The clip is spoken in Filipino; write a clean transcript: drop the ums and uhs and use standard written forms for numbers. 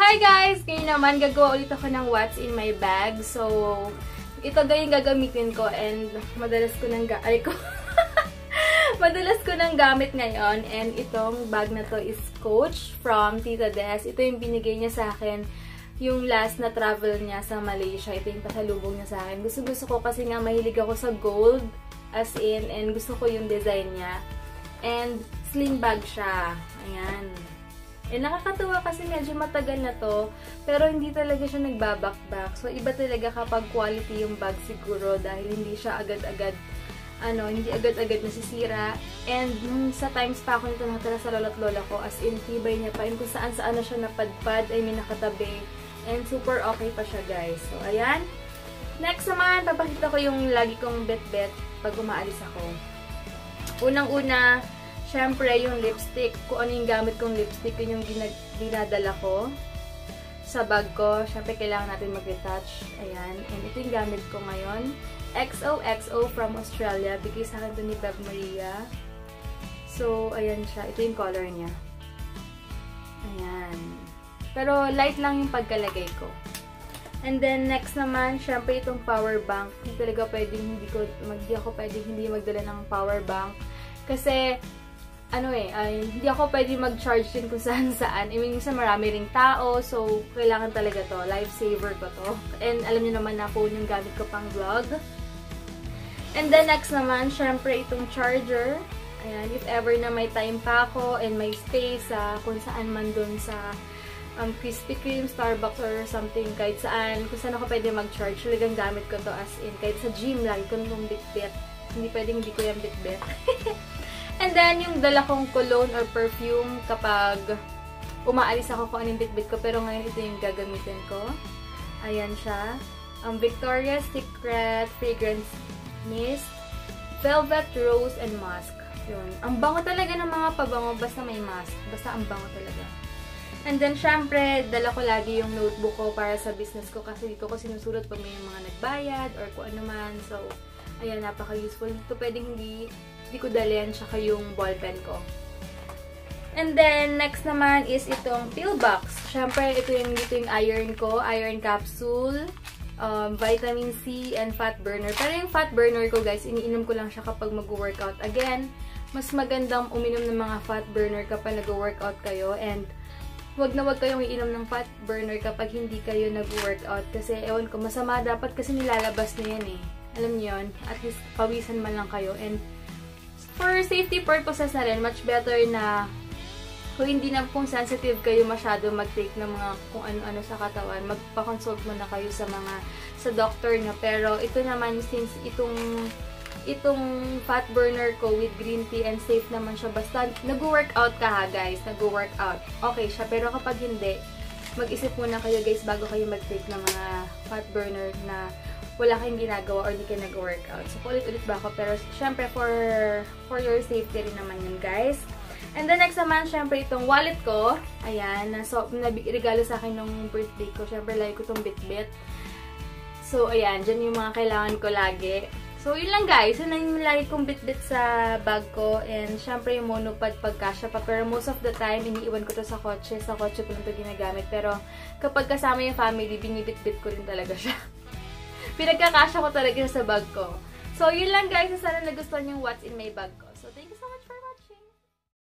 Hi guys! Ngayon naman, gagawa ulit ako ng what's in my bag. So, ito yung gagamitin ko and madalas ko nang madalas ko nang gamit ngayon. And itong bag na to is Coach from Tita Des. Ito yung binigay niya sa akin yung last na travel niya sa Malaysia. Ito yung pasalubong niya sa akin. Gusto ko kasi nga mahilig ako sa gold as in and gusto ko yung design niya. And sling bag siya. Ayan. Eh, nakakatuwa kasi medyo matagal na to, pero hindi talaga siya nagbabakbak. So, iba talaga kapag quality yung bag siguro dahil hindi siya agad-agad, hindi agad-agad nasisira. And nung sa times pa ako nito nakatira sa lolo't lola ko, as in, tibay niya pa. And kung saan-saan na siya napadpad, ay may nakatabi. And super okay pa siya, guys. So, ayan. Next naman, papakita ko yung lagi kong bet-bet pag umaalis ako. Unang-una, syempre, yung lipstick, kung ano yung gamit kong lipstick, yun yung dinadala ko sa bag ko. Syempre, kailangan natin mag-retouch. Ayan. And ito yung gamit ko ngayon. XOXO from Australia. Bigay sa akin ito ni Bev Maria. So, ayan siya. Ito yung color niya. Ayan. Pero, light lang yung pagkalagay ko. And then, next naman, syempre, itong power bank. Hindi talaga pwedeng, hindi ako pwedeng hindi magdala ng power bank. Kasi, hindi ako pwede mag-charge din kung saan-saan. I mean, minsan marami ring tao, so kailangan talaga to. Lifesaver ko to. And alam niyo naman na phone yung gamit ko pang vlog. And then next naman, syempre itong charger. Ayan, if ever na may time pa ako and may space kung saan man dun sa Krispy Kreme, Starbucks or something, kahit saan, kung saan ako pwede mag-charge. Talagang gamit ko to as in, kahit sa gym, lagi ko nung bit-bit. Hindi pwedeng hindi ko yung bit-bit. And then, yung dala kong cologne or perfume kapag umaalis ako kung anong bit-bit ko. Pero ngayon, ito yung gagamitin ko. Ayan siya. Victoria's Secret Fragrance Mist, Velvet Rose, and Musk. Yun. Ang bango talaga ng mga pabango basta may mask. Basta ang bango talaga. And then, syempre, dala ko lagi yung notebook ko para sa business ko. Kasi dito ko sinusulat pag may mga nagbayad or kung ano man. So, ayan, napaka-useful. Dito pwedeng hindi ko dalhin, tsaka yung ballpen ko. And then, next naman is itong pill box. Siyempre, dito yung iron ko, iron capsule, vitamin C, and fat burner. Pero yung fat burner ko, guys, iniinom ko lang siya kapag mag-workout. Again, mas magandang uminom ng mga fat burner kapag nag-workout kayo. And, wag na wag kayong iinom ng fat burner kapag hindi kayo nag-workout. Kasi, ewan ko, masama dapat kasi nilalabas na yan eh. Alam niyo yun? At least, pawisan man lang kayo. And, for safety purposes na rin, much better na kung hindi na kung sensitive kayo masyado mag-take ng mga kung ano-ano sa katawan, magpa-consult muna kayo sa doctor na. Pero ito naman, since itong fat burner ko with green tea and safe naman siya, basta nag-workout ka ha guys, nag-workout. Okay siya, pero kapag hindi, mag-isip muna kayo guys bago kayo mag-take ng mga fat burner na wala kayong ginagawa or di kayo nag-workout. So, ulit-ulit ba ako? Pero, syempre, for your safety rin naman yun, guys. And then, next naman, syempre, itong wallet ko. Ayan. So, regalo sa akin nung birthday ko. Syempre, lagi ko itong bit-bit. So, ayan. Dyan yung mga kailangan ko lagi. So, yun lang, guys. Yun lang yung lagi kong bit-bit sa bag ko. And, syempre, yung monopod pagkasya pa. Pero, most of the time, iniiwan ko to sa kotse. Sa kotse ko lang ito ginagamit. Pero, kapag kasama yung family, binibit-bit ko rin talaga siya. Pinagkakasya ko talaga sa bag ko. So, yun lang guys. Sana nagustuhan yung what's in my bag ko. So, thank you so much.